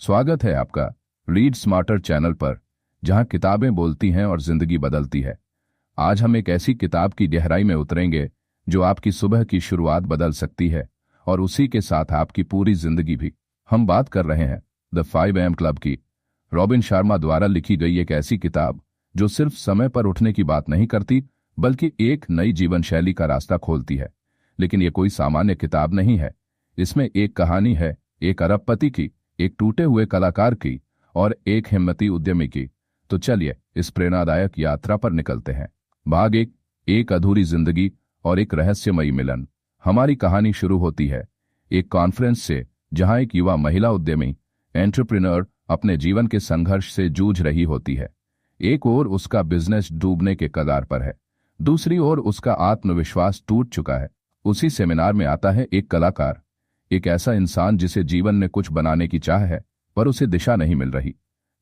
स्वागत है आपका रीड स्मार्टर चैनल पर, जहां किताबें बोलती हैं और जिंदगी बदलती है। आज हम एक ऐसी किताब की गहराई में उतरेंगे जो आपकी सुबह की शुरुआत बदल सकती है और उसी के साथ आपकी पूरी जिंदगी भी। हम बात कर रहे हैं द 5 AM क्लब की, रॉबिन शर्मा द्वारा लिखी गई एक ऐसी किताब जो सिर्फ समय पर उठने की बात नहीं करती, बल्कि एक नई जीवन शैली का रास्ता खोलती है। लेकिन ये कोई सामान्य किताब नहीं है। इसमें एक कहानी है, एक अरबपति की, एक टूटे हुए कलाकार की और एक हिम्मती उद्यमी की। तो चलिए इस प्रेरणादायक यात्रा पर निकलते हैं। भाग एक अधूरी जिंदगी और एक रहस्यमयी मिलन। हमारी कहानी शुरू होती है एक कॉन्फ्रेंस से, जहां एक युवा महिला उद्यमी एंटरप्रेन्योर अपने जीवन के संघर्ष से जूझ रही होती है। एक ओर उसका बिजनेस डूबने के कगार पर है, दूसरी ओर उसका आत्मविश्वास टूट चुका है। उसी सेमिनार में आता है एक कलाकार, एक ऐसा इंसान जिसे जीवन में कुछ बनाने की चाह है, पर उसे दिशा नहीं मिल रही।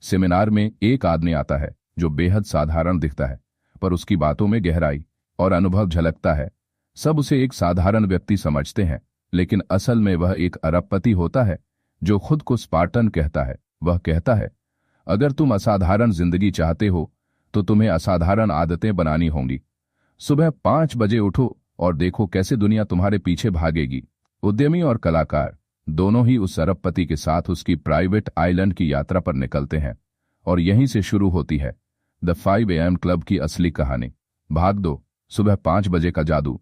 सेमिनार में एक आदमी आता है जो बेहद साधारण दिखता है, पर उसकी बातों में गहराई और अनुभव झलकता है। सब उसे एक साधारण व्यक्ति समझते हैं, लेकिन असल में वह एक अरबपति होता है जो खुद को स्पार्टन कहता है। वह कहता है, अगर तुम असाधारण जिंदगी चाहते हो तो तुम्हें असाधारण आदतें बनानी होंगी। सुबह 5 बजे उठो और देखो कैसे दुनिया तुम्हारे पीछे भागेगी। उद्यमी और कलाकार दोनों ही उस अरबपति के साथ उसकी प्राइवेट आइलैंड की यात्रा पर निकलते हैं, और यहीं से शुरू होती है द 5 AM क्लब की असली कहानी। भाग 2, सुबह 5 बजे का जादू।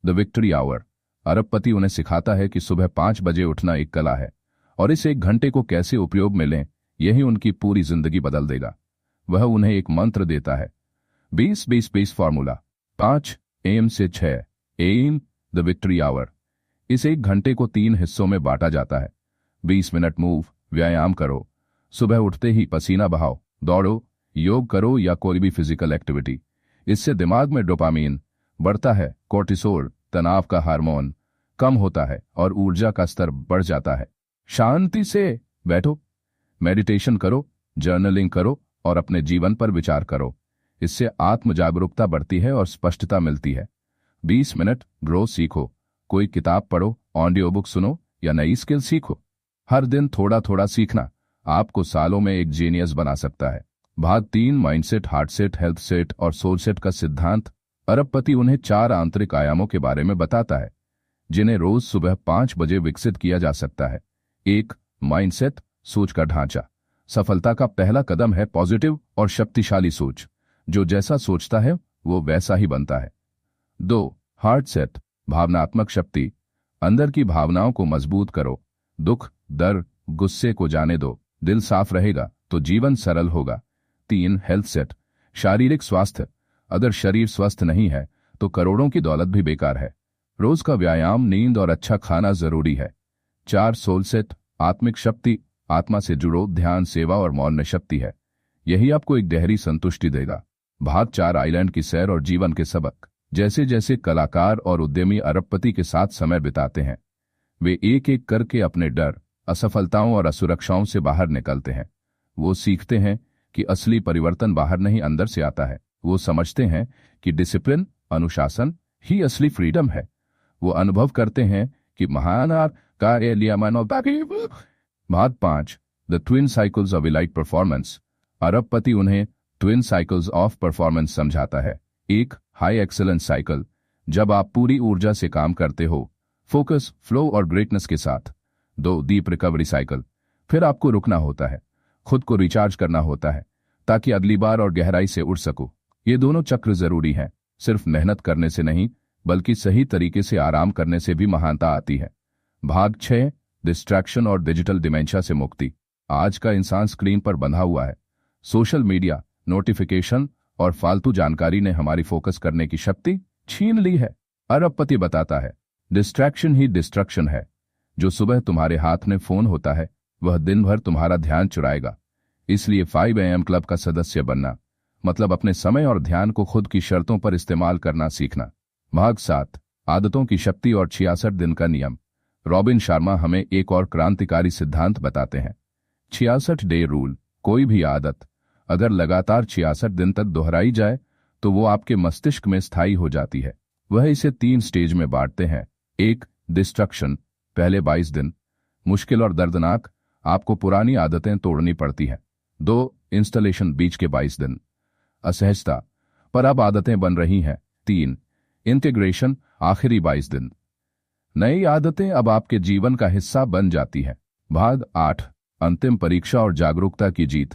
The victory hour. अरबपति उन्हें सिखाता है कि सुबह 5 बजे उठना एक कला है, और इस 1 घंटे को कैसे उपयोग में लें, यही उनकी पूरी जिंदगी बदल देगा। वह उन्हें एक मंत्र देता है, 20-20-20 फॉर्मूला, 5 AM से 6 AM, द विक्ट्री आवर। इस 1 घंटे को 3 हिस्सों में बांटा जाता है। 20 मिनट मूव, व्यायाम करो। सुबह उठते ही पसीना बहाओ, दौड़ो, योग करो या कोई भी फिजिकल एक्टिविटी। इससे दिमाग में डोपामीन बढ़ता है, कोर्टिसोल तनाव का हार्मोन कम होता है और ऊर्जा का स्तर बढ़ जाता है। शांति से बैठो, मेडिटेशन करो, जर्नलिंग करो और अपने जीवन पर विचार करो। इससे आत्म जागरूकता बढ़ती है और स्पष्टता मिलती है। 20 मिनट ग्रो सीखो, कोई किताब पढ़ो, ऑडियो बुक सुनो या नई स्किल सीखो। हर दिन थोड़ा थोड़ा सीखना आपको सालों में एक जीनियस बना सकता है। भाग 3, mindset, heart set, health set और सोल सेट का सिद्धांत। अरबपति उन्हें 4 आंतरिक आयामों के बारे में बताता है, जिन्हें रोज सुबह 5 बजे विकसित किया जा सकता है। 1, माइंडसेट, सोच का ढांचा। सफलता का पहला कदम है पॉजिटिव और शक्तिशाली सोच। जो जैसा सोचता है वो वैसा ही बनता है। 2, हार्ट सेट, भावनात्मक शक्ति। अंदर की भावनाओं को मजबूत करो। दुख, डर, गुस्से को जाने दो। दिल साफ रहेगा तो जीवन सरल होगा। 3, हेल्थ सेट, शारीरिक स्वास्थ्य। अगर शरीर स्वस्थ नहीं है तो करोड़ों की दौलत भी बेकार है। रोज का व्यायाम, नींद और अच्छा खाना जरूरी है। 4, सोल सेट, आत्मिक शक्ति। आत्मा से जुड़ो, ध्यान, सेवा और मौन शक्ति है। यही आपको एक गहरी संतुष्टि देगा। भाग 4, आइलैंड की सैर और जीवन के सबक। जैसे जैसे कलाकार और उद्यमी अरबपति के साथ समय बिताते हैं, वे एक एक करके अपने डर, असफलताओं और असुरक्षाओं से बाहर निकलते हैं। वो सीखते हैं कि असली परिवर्तन बाहर नहीं अंदर से आता है। वो समझते हैं कि डिसिप्लिन, अनुशासन ही असली फ्रीडम है। वो अनुभव करते हैं कि भाग 5, the twin cycles of elite performance. अरबपति उन्हें ट्विन साइकिल्स ऑफ परफॉर्मेंस समझाता है। 1, हाई एक्सेलेंस साइकिल, जब आप पूरी ऊर्जा से काम करते हो, फोकस, फ्लो और ग्रेटनेस के साथ। 2, डीप रिकवरी साइकिल, फिर आपको रुकना होता है, खुद को रिचार्ज करना होता है ताकि अगली बार और गहराई से उड़ सको। ये दोनों चक्र जरूरी हैं। सिर्फ मेहनत करने से नहीं, बल्कि सही तरीके से आराम करने से भी महानता आती है। भाग 6, डिस्ट्रैक्शन और डिजिटल डिमेंशिया से मुक्ति। आज का इंसान स्क्रीन पर बंधा हुआ है। सोशल मीडिया, नोटिफिकेशन और फालतू जानकारी ने हमारी फोकस करने की शक्ति छीन ली है। अरबपति बताता है, डिस्ट्रैक्शन ही डिस्ट्रक्शन है। जो सुबह तुम्हारे हाथ में फोन होता है, वह दिन भर तुम्हारा ध्यान चुराएगा। इसलिए 5 AM क्लब का सदस्य बनना मतलब अपने समय और ध्यान को खुद की शर्तों पर इस्तेमाल करना सीखना। भाग 7, आदतों की शक्ति और 66 दिन का नियम। रॉबिन शर्मा हमें एक और क्रांतिकारी सिद्धांत बताते हैं, 66 डे रूल। कोई भी आदत अगर लगातार 66 दिन तक दोहराई जाए तो वो आपके मस्तिष्क में स्थायी हो जाती है। वह इसे 3 स्टेज में बांटते हैं। 1, डिस्ट्रक्शन, पहले 22 दिन मुश्किल और दर्दनाक, आपको पुरानी आदतें तोड़नी पड़ती हैं। 2. इंस्टॉलेशन बीच के 22 दिन। असहजता, पर अब आदतें बन रही हैं। 3. इंटीग्रेशन आखिरी 22 दिन। नई आदतें अब आपके जीवन का हिस्सा बन जाती हैं। भाग 8, अंतिम परीक्षा और जागरूकता की जीत।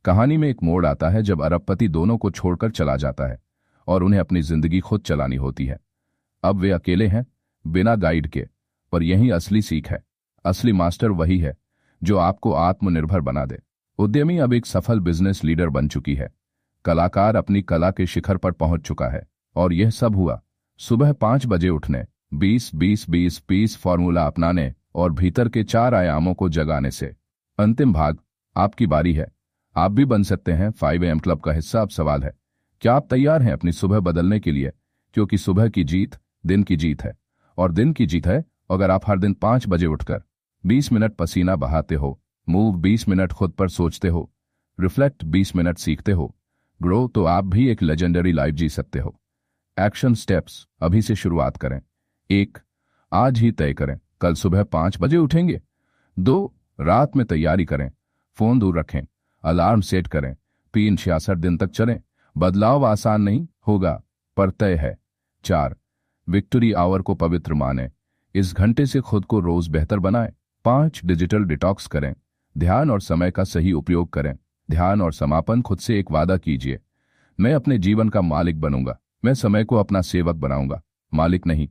कहानी में एक मोड़ आता है जब अरबपति दोनों को छोड़कर चला जाता है और उन्हें अपनी जिंदगी खुद चलानी होती है। अब वे अकेले हैं, बिना गाइड के। पर यही असली सीख है। असली मास्टर वही है जो आपको आत्मनिर्भर बना दे। उद्यमी अब एक सफल बिजनेस लीडर बन चुकी है। कलाकार अपनी कला के शिखर पर पहुंच चुका है। और यह सब हुआ सुबह 5 बजे उठने, 20-20-20-20 फॉर्मूला अपनाने और भीतर के 4 आयामों को जगाने से। अंतिम भाग, आपकी बारी है। आप भी बन सकते हैं 5 AM क्लब का हिस्सा। अब सवाल है, क्या आप तैयार हैं अपनी सुबह बदलने के लिए? क्योंकि सुबह की जीत दिन की जीत है, और दिन की जीत है अगर आप हर दिन 5 बजे उठकर 20 मिनट पसीना बहाते हो, मूव 20 मिनट खुद पर सोचते हो, रिफ्लेक्ट 20 मिनट सीखते हो, ग्रो, तो आप भी एक लेजेंडरी लाइफ जी सकते हो। एक्शन स्टेप्स अभी से शुरुआत करें। 1. आज ही तय करें, कल सुबह 5 बजे उठेंगे। 2. रात में तैयारी करें, फोन दूर रखें, अलार्म सेट करें, 66 दिन तक चलें। बदलाव आसान नहीं होगा, पर तय है। 4. विक्ट्री आवर को पवित्र मानें, इस घंटे से खुद को रोज बेहतर बनाएं। 5. डिजिटल डिटॉक्स करें, ध्यान और समय का सही उपयोग करें। ध्यान और समापन, खुद से एक वादा कीजिए, मैं अपने जीवन का मालिक बनूंगा। मैं समय को अपना सेवक बनाऊंगा, मालिक नहीं।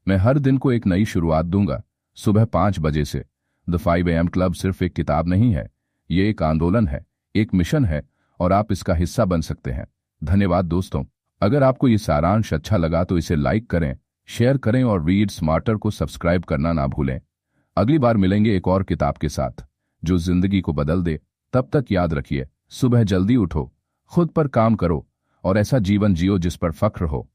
मैं हर दिन को एक नई शुरुआत दूंगा, सुबह 5 बजे से। द 5 AM क्लब सिर्फ एक किताब नहीं है, ये एक आंदोलन है, एक मिशन है, और आप इसका हिस्सा बन सकते हैं। धन्यवाद दोस्तों। अगर आपको ये सारांश अच्छा लगा तो इसे लाइक करें, शेयर करें और रीड स्मार्टर को सब्सक्राइब करना ना भूलें। अगली बार मिलेंगे एक और किताब के साथ जो जिंदगी को बदल दे। तब तक याद रखिए, सुबह जल्दी उठो, खुद पर काम करो और ऐसा जीवन जियो जिस पर फख्र हो।